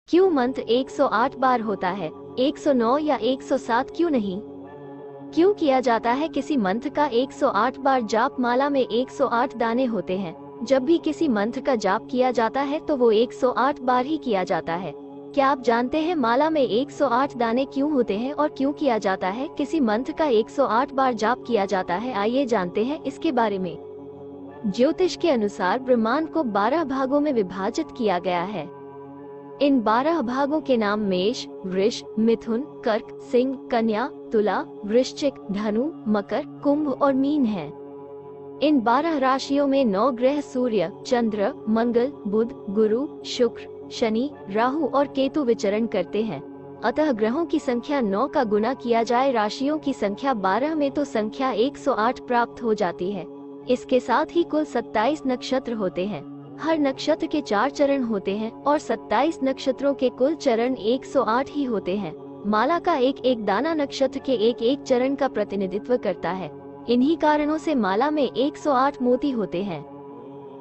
क्यों मंत्र 108 बार होता है, 109 या 107 क्यों नहीं? क्यों किया जाता है किसी मंत्र का 108 बार जाप? माला में 108 दाने होते हैं। जब भी किसी मंत्र का जाप किया जाता है तो वो 108 बार ही किया जाता है। क्या आप जानते हैं माला में 108 दाने क्यों होते हैं और क्यों किया जाता है किसी मंत्र का 108 बार जाप किया जाता है? आइए जानते हैं इसके बारे में। ज्योतिष के अनुसार ब्रह्मांड को 12 भागों में विभाजित किया गया है। इन 12 भागों के नाम मेष, वृष, मिथुन, कर्क, सिंह, कन्या, तुला, वृश्चिक, धनु, मकर, कुंभ और मीन हैं। इन 12 राशियों में 9 ग्रह सूर्य, चंद्र, मंगल, बुध, गुरु, शुक्र, शनि, राहु और केतु विचरण करते हैं। अतः ग्रहों की संख्या 9 का गुना किया जाए राशियों की संख्या 12 में तो संख्या 108 प्राप्त हो जाती है। इसके साथ ही कुल 27 नक्षत्र होते हैं। हर नक्षत्र के 4 चरण होते हैं और 27 नक्षत्रों के कुल चरण 108 ही होते हैं। माला का एक एक दाना नक्षत्र के एक एक चरण का प्रतिनिधित्व करता है। इन्हीं कारणों से माला में 108 मोती होते हैं।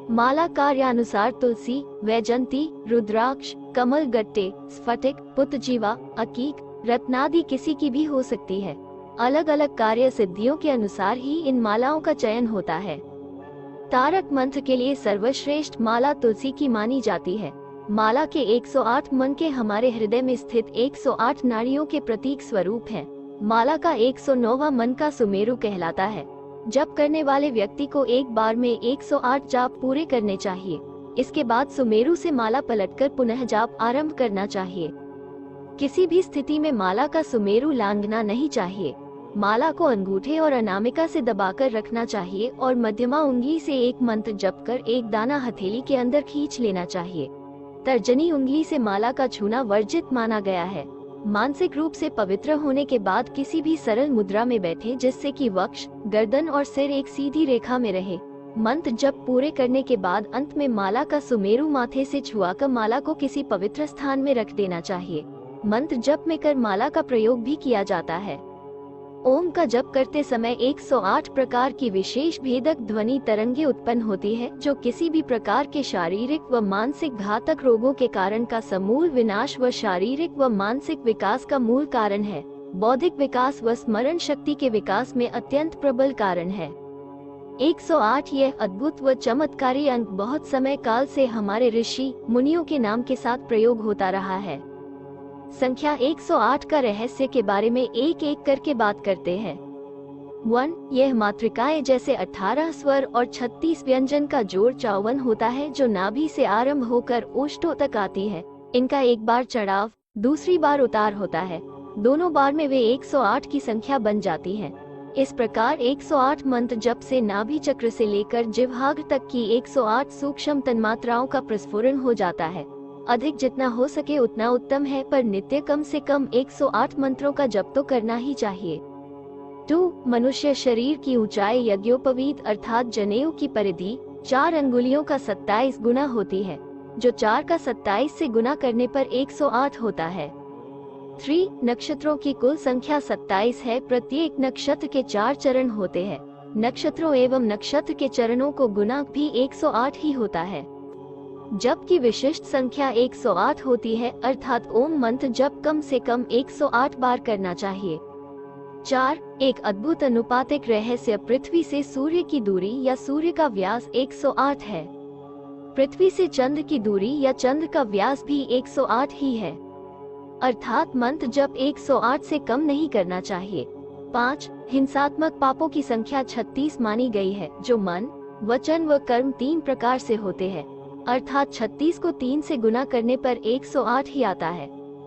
माला कार्यानुसार तुलसी, वैजंती, रुद्राक्ष, कमल गट्टे, स्फटिक, पुतजीवा, अकीक, रत्नादि किसी की भी हो सकती है। अलग अलग कार्य सिद्धियों के अनुसार ही इन मालाओं का चयन होता है। तारक मंत्र के लिए सर्वश्रेष्ठ माला तुलसी की मानी जाती है। माला के 108 मन के हमारे हृदय में स्थित 108 नाड़ियों के प्रतीक स्वरूप हैं। माला का 109वां मन का सुमेरु कहलाता है। जप करने वाले व्यक्ति को एक बार में 108 जाप पूरे करने चाहिए। इसके बाद सुमेरु से माला पलटकर पुनः जाप आरंभ करना चाहिए। किसी भी स्थिति में माला का सुमेरु लांघना नहीं चाहिए। माला को अंगूठे और अनामिका से दबाकर रखना चाहिए और मध्यमा उंगली से एक मंत्र जप कर एक दाना हथेली के अंदर खींच लेना चाहिए। तर्जनी उंगली से माला का छूना वर्जित माना गया है। मानसिक रूप से पवित्र होने के बाद किसी भी सरल मुद्रा में बैठे जिससे कि वक्ष, गर्दन और सिर एक सीधी रेखा में रहे। मंत्र जप पूरे करने के बाद अंत में माला का सुमेरु माथे से छुआकर माला को किसी पवित्र स्थान में रख देना चाहिए। मंत्र जप में कर माला का प्रयोग भी किया जाता है। ओम का जप करते समय 108 प्रकार की विशेष भेदक ध्वनि तरंगे उत्पन्न होती है, जो किसी भी प्रकार के शारीरिक व मानसिक घातक रोगों के कारण का समूल विनाश व शारीरिक व मानसिक विकास का मूल कारण है। बौद्धिक विकास व स्मरण शक्ति के विकास में अत्यंत प्रबल कारण है। 108 यह अद्भुत व चमत्कारी अंक बहुत समय काल से हमारे ऋषि मुनियों के नाम के साथ प्रयोग होता रहा है। संख्या 108 का रहस्य के बारे में एक एक करके बात करते हैं। 1. यह मातृकाएं जैसे 18 स्वर और 36 व्यंजन का जोड़ 54 होता है, जो नाभि से आरंभ होकर ओष्ठों तक आती है। इनका एक बार चढ़ाव, दूसरी बार उतार होता है। दोनों बार में वे 108 की संख्या बन जाती है। इस प्रकार 108 मंत्र जप से नाभि चक्र से लेकर जिह्वाग्र तक की 108 सूक्ष्म तन्मात्राओं का प्रस्फुरण हो जाता है। अधिक जितना हो सके उतना उत्तम है, पर नित्य कम से कम 108 मंत्रों का जप तो करना ही चाहिए। 2. मनुष्य शरीर की ऊंचाई यज्ञोपवीत अर्थात जनेऊ की परिधि 4 अंगुलियों का 27 गुना होती है, जो 4 का 27 से गुना करने पर 108 होता है। 3. नक्षत्रों की कुल संख्या 27 है। प्रत्येक नक्षत्र के 4 चरण होते हैं। नक्षत्रों एवं नक्षत्र के चरणों को गुना भी 108 ही होता है। जप की विशिष्ट संख्या 108 होती है, अर्थात ओम मंत्र जप कम से कम 108 बार करना चाहिए। 4. एक अद्भुत अनुपातिक रहस्य पृथ्वी से सूर्य की दूरी या सूर्य का व्यास 108 है। पृथ्वी से चंद्र की दूरी या चंद्र का व्यास भी 108 ही है, अर्थात मंत्र जप 108 से कम नहीं करना चाहिए। 5. हिंसात्मक पापों की संख्या 36 मानी गई है, जो मन, वचन व कर्म 3 प्रकार से होते हैं, अर्थात 36 को 3 से गुना करने पर 108 ही आता है।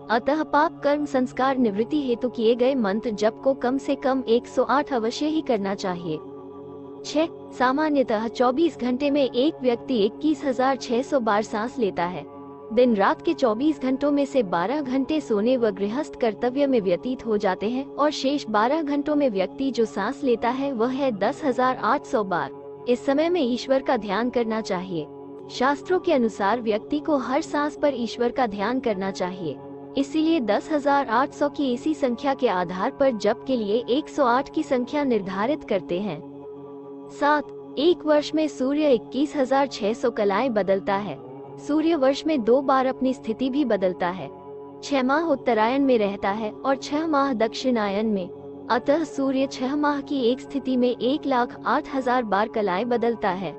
अतः पाप कर्म संस्कार निवृत्ति हेतु किए गए मंत्र जप को कम से कम 108 अवश्य ही करना चाहिए। 6. सामान्यतः 24 घंटे में एक व्यक्ति 21,600 बार सांस लेता है। दिन रात के 24 घंटों में से 12 घंटे सोने व गृहस्थ कर्तव्य में व्यतीत हो जाते हैं और शेष 12 घंटों में व्यक्ति जो सांस लेता है वह है 10,800 बार। इस समय में ईश्वर का ध्यान करना चाहिए। शास्त्रों के अनुसार व्यक्ति को हर सांस पर ईश्वर का ध्यान करना चाहिए। इसीलिए 10,800 की इसी संख्या के आधार पर जप के लिए 108 की संख्या निर्धारित करते हैं। 7. एक वर्ष में सूर्य 21,600 कलाएं बदलता है। सूर्य वर्ष में 2 बार अपनी स्थिति भी बदलता है। 6 माह उत्तरायण में रहता है और 6 माह दक्षिणायन में। अतः सूर्य 6 माह की एक स्थिति में 1,08,000 बार कलाएं बदलता है।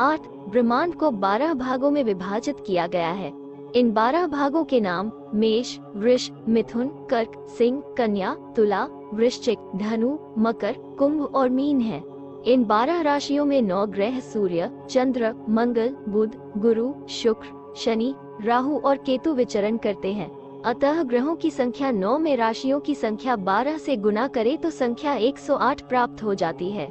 8. ब्रह्मांड को 12 भागों में विभाजित किया गया है। इन 12 भागों के नाम मेष, वृष, मिथुन, कर्क, सिंह, कन्या, तुला, वृश्चिक, धनु, मकर, कुंभ और मीन हैं। इन 12 राशियों में 9 ग्रह सूर्य, चंद्र, मंगल, बुध, गुरु, शुक्र, शनि, राहु और केतु विचरण करते हैं। अतः ग्रहों की संख्या 9 में राशियों की संख्या 12 से गुना करे तो संख्या 108 प्राप्त हो जाती है।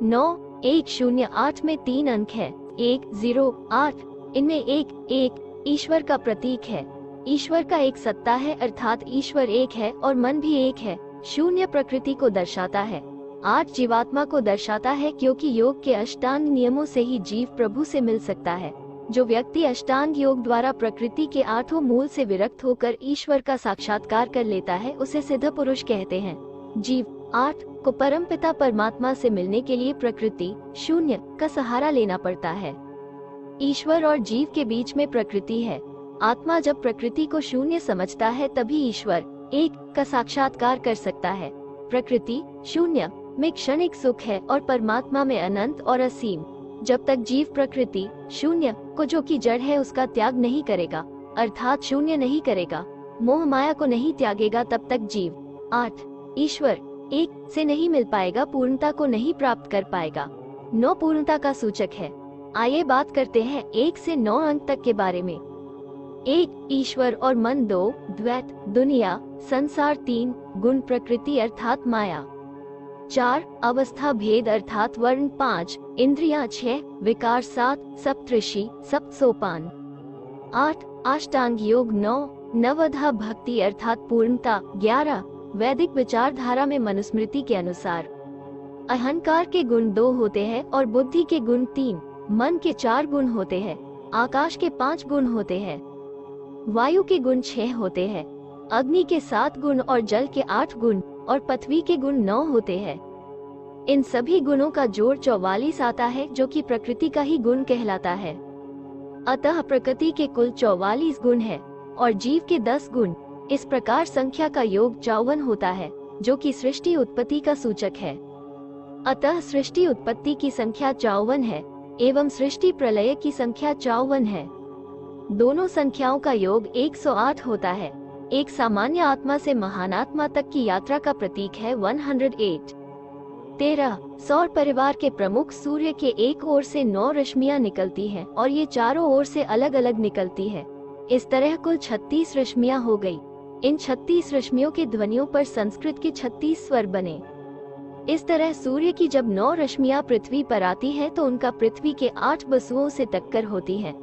9,108 में 3 अंक है। 1,0,8 इनमें 1,1 ईश्वर का प्रतीक है। ईश्वर का एक सत्ता है, अर्थात ईश्वर एक है और मन भी एक है। 0 प्रकृति को दर्शाता है। 8 जीवात्मा को दर्शाता है, क्योंकि योग के अष्टांग नियमों से ही जीव प्रभु से मिल सकता है। जो व्यक्ति अष्टांग योग द्वारा प्रकृति के 8 मूल से विरक्त होकर ईश्वर का साक्षात्कार कर लेता है, उसे सिद्ध पुरुष कहते हैं। जीव 8 को परमपिता परमात्मा से मिलने के लिए प्रकृति 0 का सहारा लेना पड़ता है। ईश्वर और जीव के बीच में प्रकृति है। आत्मा जब प्रकृति को 0 समझता है तभी ईश्वर 1 का साक्षात्कार कर सकता है। प्रकृति 0 में क्षणिक सुख है और परमात्मा में अनंत और असीम। जब तक जीव प्रकृति 0 को, जो कि जड़ है, उसका त्याग नहीं करेगा, अर्थात 0 नहीं करेगा, मोह माया को नहीं त्यागेगा, तब तक जीव 8 ईश्वर 1 से नहीं मिल पाएगा, पूर्णता को नहीं प्राप्त कर पाएगा। 9 पूर्णता का सूचक है। आइए बात करते हैं 1 से 9 अंक तक के बारे में। 1 ईश्वर और मन, 2 द्वैत दुनिया संसार, 3 गुण प्रकृति अर्थात माया, 4 अवस्था भेद अर्थात वर्ण, 5 इंद्रियां, 6 विकार, 7 सप्तऋषि सप्त सोपान, 8 अष्टांग योग, 9 नवधा भक्ति अर्थात पूर्णता, 11 वैदिक विचारधारा में मनुस्मृति के अनुसार अहंकार के गुण 2 होते हैं और बुद्धि के गुण 3, मन के 4 गुण होते हैं, आकाश के 5 गुण होते हैं, वायु के गुण 6 होते हैं, अग्नि के 7 गुण और जल के 8 गुण और पृथ्वी के गुण 9 होते हैं। इन सभी गुणों का जोड़ 44 आता है, जो कि प्रकृति का ही गुण कहलाता है। अतः प्रकृति के कुल 44 गुण है और जीव के 10 गुण। इस प्रकार संख्या का योग 54 होता है, जो कि सृष्टि उत्पत्ति का सूचक है। अतः सृष्टि उत्पत्ति की संख्या 54 है एवं सृष्टि प्रलय की संख्या 54 है। दोनों संख्याओं का योग 108 होता है। एक सामान्य आत्मा से महान आत्मा तक की यात्रा का प्रतीक है 108। 13 सौर परिवार के प्रमुख सूर्य के एक ओर से 9 रश्मियां निकलती हैं और ये चारों ओर से अलग अलग निकलती है। इस तरह कुल 36 रश्मियां हो गई। इन 36 रश्मियों के ध्वनियों पर संस्कृत के 36 स्वर बने। इस तरह सूर्य की जब 9 रश्मियां पृथ्वी पर आती हैं तो उनका पृथ्वी के 8 वसुओं से टक्कर होती है।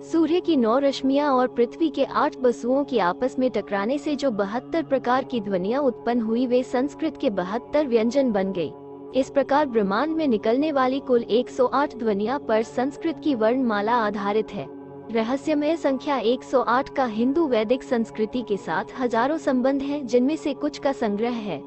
सूर्य की 9 रश्मियां और पृथ्वी के 8 वसुओं की आपस में टकराने से जो 72 प्रकार की ध्वनियां उत्पन्न हुई, वे संस्कृत के 72 व्यंजन बन गई। इस प्रकार ब्रह्मांड में निकलने वाली कुल 108 ध्वनियां पर संस्कृत की वर्णमाला आधारित है। रहस्यमय संख्या 108 का हिंदू वैदिक संस्कृति के साथ हजारों संबंध हैं, जिनमें से कुछ का संग्रह है।